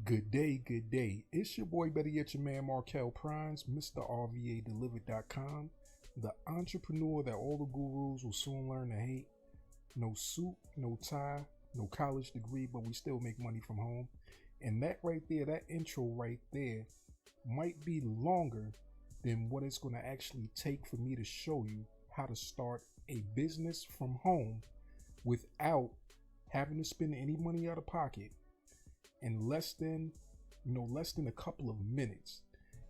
Good day, good day. It's your boy, better yet, your man Markel Primes, Mr. RVADelivered.com, the entrepreneur that all the gurus will soon learn to hate. No suit, no tie, no college degree, but we still make money from home. And that right there, that intro right there, might be longer than what it's going to actually take for me to show you how to start a business from home without having to spend any money out of pocket in less than a couple of minutes.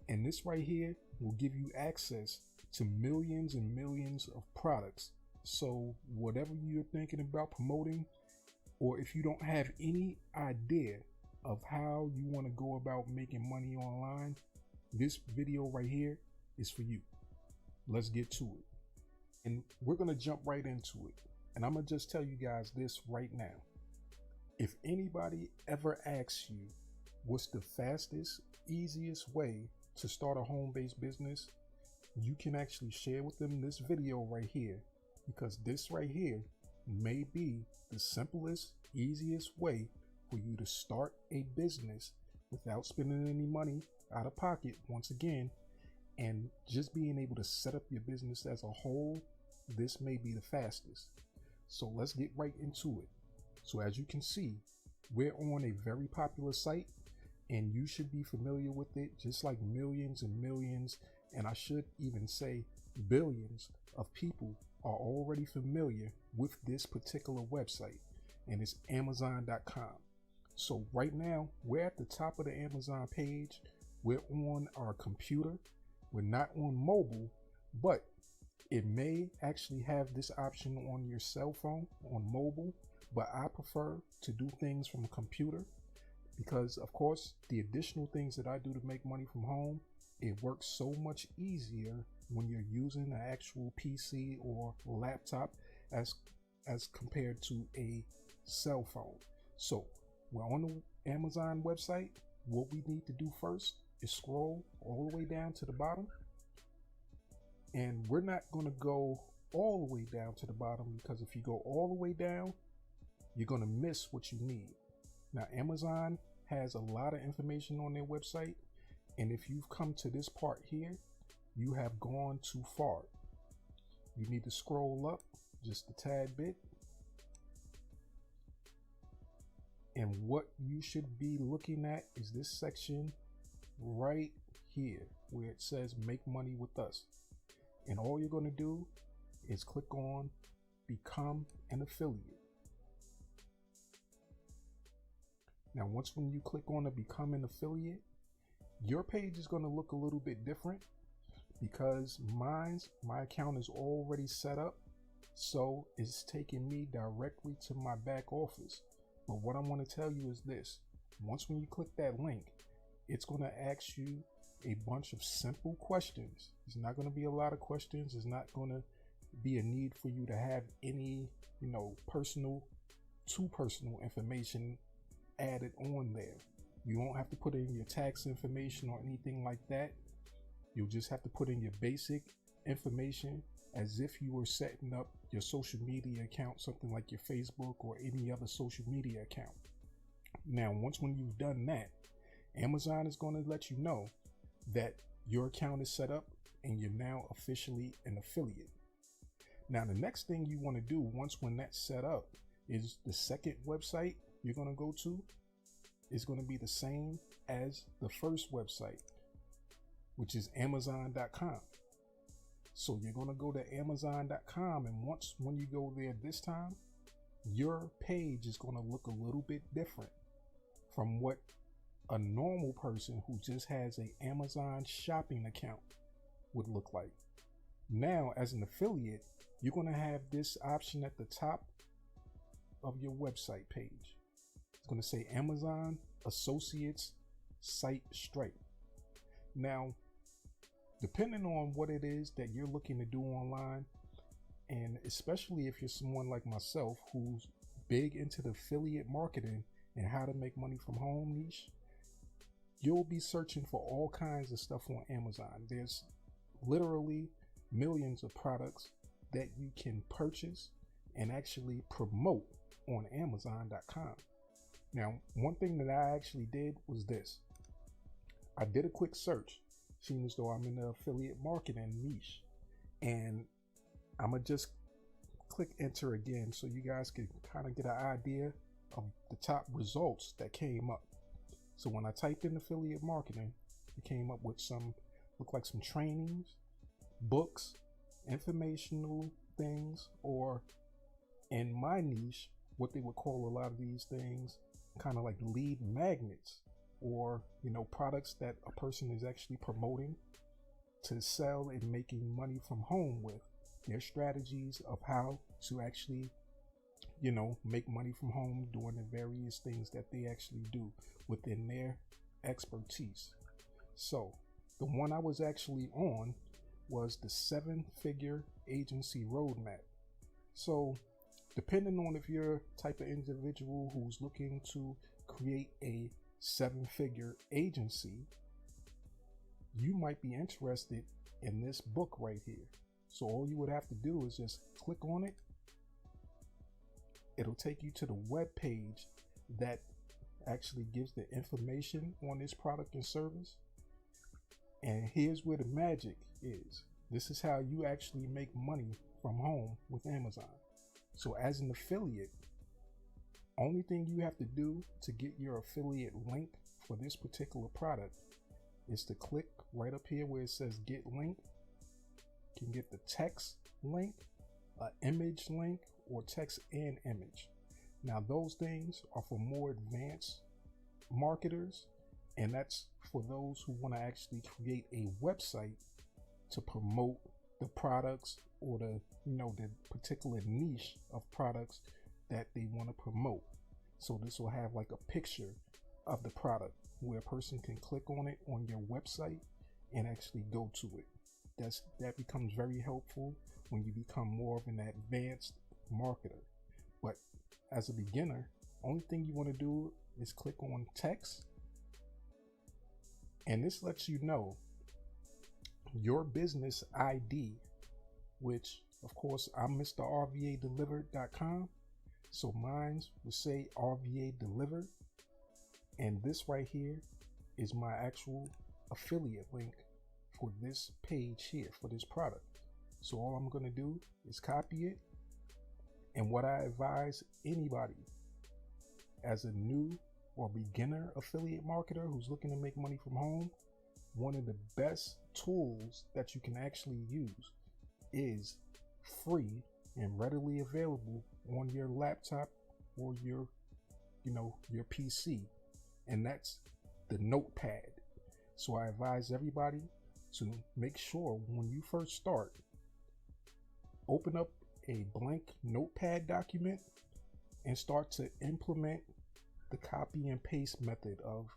And this right here will give you access to millions and millions of products. So whatever you're thinking about promoting, or if you don't have any idea of how you want to go about making money online, this video right here is for you. Let's get to it. And we're going to jump right into it. And I'm going to just tell you guys this right now. If anybody ever asks you what's the fastest, easiest way to start a home-based business, you can actually share with them this video right here, because this right here may be the simplest, easiest way for you to start a business without spending any money out of pocket once again, and just being able to set up your business as a whole. This may be the fastest. So let's get right into it. So as you can see, we're on a very popular site, and you should be familiar with it, just like millions and millions, and I should even say billions of people are already familiar with this particular website, and it's Amazon.com. So right now, we're at the top of the Amazon page. We're on our computer. We're not on mobile, but it may actually have this option on your cell phone, on mobile, but I prefer to do things from a computer because, of course, the additional things that I do to make money from home, it works so much easier when you're using an actual PC or laptop as compared to a cell phone. So we're on the Amazon website. What we need to do first is scroll all the way down to the bottom. And we're not going to go all the way down to the bottom, because if you go all the way down, you're going to miss what you need. Now, Amazon has a lot of information on their website, and if you've come to this part here, you have gone too far. You need to scroll up just a tad bit. And what you should be looking at is this section right here where it says make money with us. And all you're going to do is click on become an affiliate. Now, when you click on to become an affiliate, your page is going to look a little bit different, because my account is already set up. So it's taking me directly to my back office. But what I want to tell you is this: when you click that link, it's going to ask you a bunch of simple questions. It's not going to be a lot of questions. It's not going to be a need for you to have any, personal information added on there. You won't have to put in your tax information or anything like that. You'll just have to put in your basic information as if you were setting up your social media account, something like your Facebook or any other social media account. Now, when you've done that, Amazon is going to let you know that your account is set up and you're now officially an affiliate. Now, the next thing you want to do when that's set up is the second website you're going to go to is going to be the same as the first website, which is Amazon.com. So you're going to go to Amazon.com, and when you go there this time, your page is going to look a little bit different from what a normal person who just has an Amazon shopping account would look like. Now, as an affiliate, you're going to have this option at the top of your website page. It's going to say Amazon Associates Site Stripe. Now, depending on what it is that you're looking to do online, and especially if you're someone like myself who's big into the affiliate marketing and how to make money from home niche, you'll be searching for all kinds of stuff on Amazon. There's literally millions of products that you can purchase and actually promote on Amazon.com. Now, one thing that I actually did was this. I did a quick search, seeing as though I'm in the affiliate marketing niche. And I'm going to just click enter again so you guys can kind of get an idea of the top results that came up. So when I typed in affiliate marketing, it came up with look like some trainings, books, informational things, or in my niche, what they would call a lot of these things kind of like lead magnets, or products that a person is actually promoting to sell and making money from home with. Their strategies of how to actually make money from home, doing the various things that they actually do within their expertise. So the one I was actually on was the 7-figure agency roadmap. So depending on if you're type of individual who's looking to create a 7-figure agency, you might be interested in this book right here. So all you would have to do is just click on it. It'll take you to the web page that actually gives the information on this product and service. And here's where the magic is. This is how you actually make money from home with Amazon. So as an affiliate, only thing you have to do to get your affiliate link for this particular product is to click right up here where it says get link. You can get the text link, an image link, or text and image. Now those things are for more advanced marketers, and that's for those who want to actually create a website to promote the products or the particular niche of products that they want to promote. So this will have like a picture of the product where a person can click on it on your website and actually go to it. That becomes very helpful when you become more of an advanced marketer. But as a beginner, only thing you want to do is click on text, and this lets you know your business ID, which of course I'm MrRVADelivered.com. So mine will say RVA Delivered, and this right here is my actual affiliate link for this page here for this product. So all I'm going to do is copy it. And what I advise anybody as a new or beginner affiliate marketer who's looking to make money from home, one of the best tools that you can actually use is free and readily available on your laptop or your PC, and that's the Notepad. So I advise everybody to make sure when you first start, open up a blank Notepad document and start to implement the copy and paste method of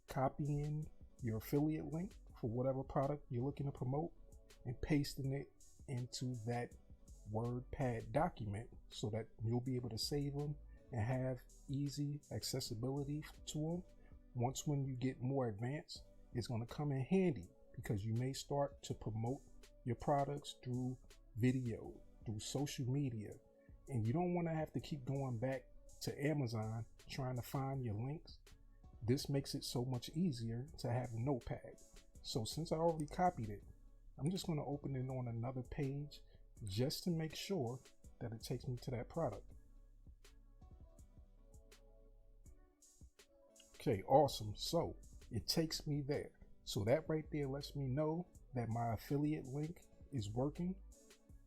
copying your affiliate link for whatever product you're looking to promote and pasting it into that WordPad document so that you'll be able to save them and have easy accessibility to them. Once when you get more advanced, it's going to come in handy because you may start to promote your products through video, through social media, and you don't want to have to keep going back to Amazon trying to find your links. This makes it so much easier to have a notepad. So since I already copied it, I'm just going to open it on another page just to make sure that it takes me to that product. Okay, awesome. So it takes me there. So that right there lets me know that my affiliate link is working.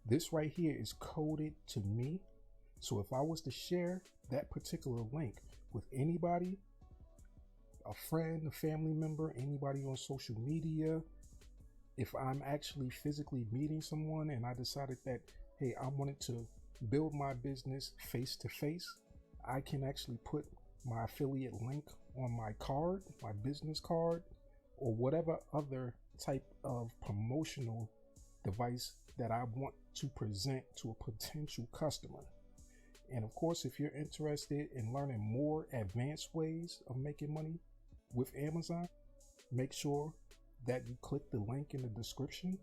This right here is coded to me. So if I was to share that particular link with anybody, a friend, a family member, anybody on social media, if I'm actually physically meeting someone and I decided that, hey, I wanted to build my business face to face, I can actually put my affiliate link on my card, my business card, or whatever other type of promotional device that I want to present to a potential customer. And of course, if you're interested in learning more advanced ways of making money with Amazon, make sure that you click the link in the description,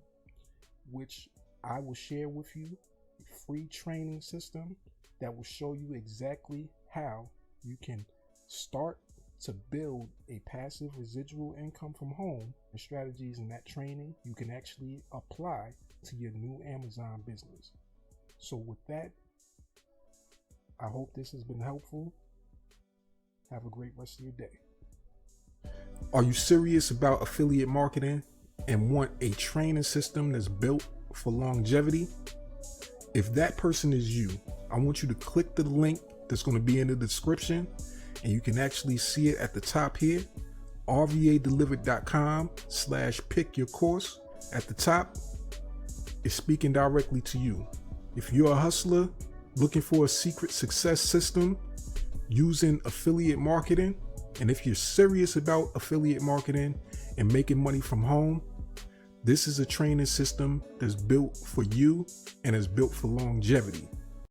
which I will share with you a free training system that will show you exactly how you can Start to build a passive residual income from home, and strategies in that training you can actually apply to your new Amazon business. So with that, I hope this has been helpful. Have a great rest of your day. Are you serious about affiliate marketing and want a training system that's built for longevity? If that person is you, I want you to click the link that's going to be in the description, and you can actually see it at the top here, rvadelivered.com/pick your course. At the top, it's speaking directly to you. If you're a hustler looking for a secret success system using affiliate marketing, and if you're serious about affiliate marketing and making money from home, this is a training system that's built for you and is built for longevity.